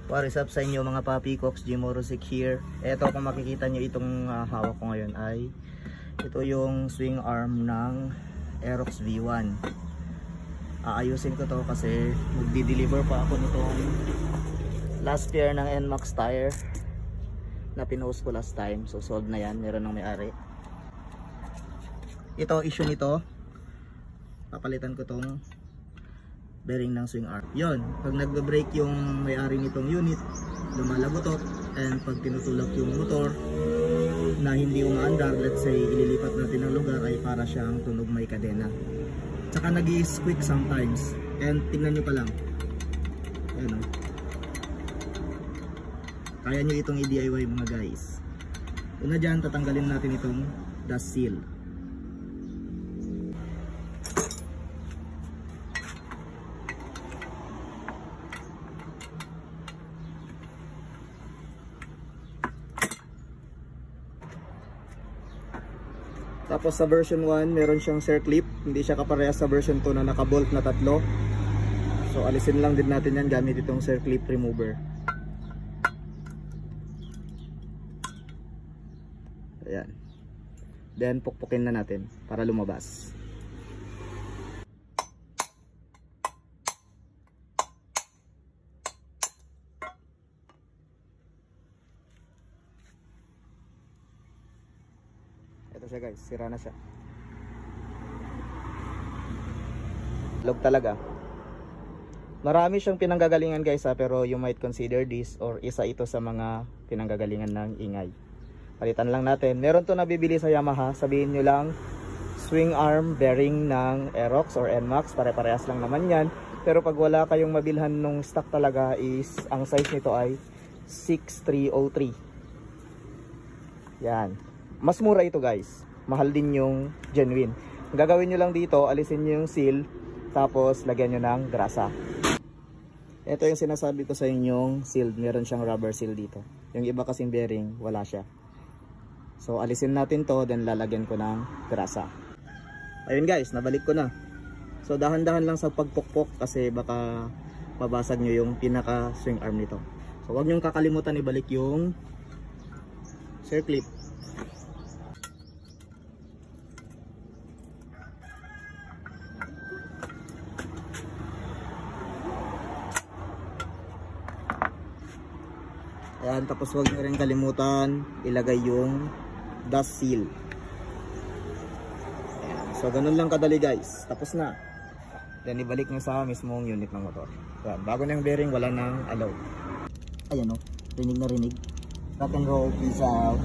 What is up sa inyo mga Papi Cooks, Jimo Rosic here. Eto, kung makikita nyo itong hawak ko ngayon ay ito yung swing arm ng Aerox V1. Aayusin ko to kasi magdi-deliver pa ako nitong last pair ng NMAX tire na pinost ko last time. So sold na yan, meron ng may-ari. Ito issue nito, papalitan ko tong bearing ng swing arm. Yon, pag nagbe-brake yung may-ari nitong unit, lumalagotok, and pag tinutulak yung motor na hindi umaandar, let's say ililipat natin ng lugar, ay para siyang tunog may kadena. Tsaka nag-i-squeak sometimes, and tingnan nyo pa lang. Ayan o. Kaya nyo itong i-DIY mga guys. Una dyan, tatanggalin natin itong dust seal. Tapos sa version 1, meron siyang circlip. Hindi siya kaparehas sa version 2 na nakabolt na tatlo. So alisin lang din natin yan gamit itong circlip remover. Ayan. Then pukpukin na natin para lumabas. Ito siya guys, sira na siya. Log talaga. Marami siyang pinanggagalingan guys pero you might consider this or isa ito sa mga pinanggagalingan ng ingay. Palitan lang natin. Meron to nabibili sa Yamaha, sabihin nyo lang swing arm bearing ng Aerox or NMAX, pare-parehas lang naman yan. Pero pag wala kayong mabilhan nung stock talaga is ang size nito ay 6303. Yan. Mas mura ito guys, mahal din yung genuine. Ang gagawin nyo lang dito, alisin nyo yung seal, tapos lagyan nyo ng grasa. Ito yung sinasabi ko sa inyong seal, meron siyang rubber seal dito. Yung iba kasing bearing, wala siya. So alisin natin to, then lalagyan ko ng grasa. Ayun guys, nabalik ko na. So dahan-dahan lang sa pagpukpok kasi baka mabasag nyo yung pinaka swing arm nito. So huwag nyo kakalimutan ibalik yung circlip. Ayan, tapos huwag nyo rin kalimutan ilagay yung dust seal. Ayan. So ganun lang kadali guys, tapos na. Then ibalik nyo sa mismong unit ng motor. Ayan, bago na yung bearing, wala nang alaw. Ayan o, rinig na rinig. Rock and roll, peace out.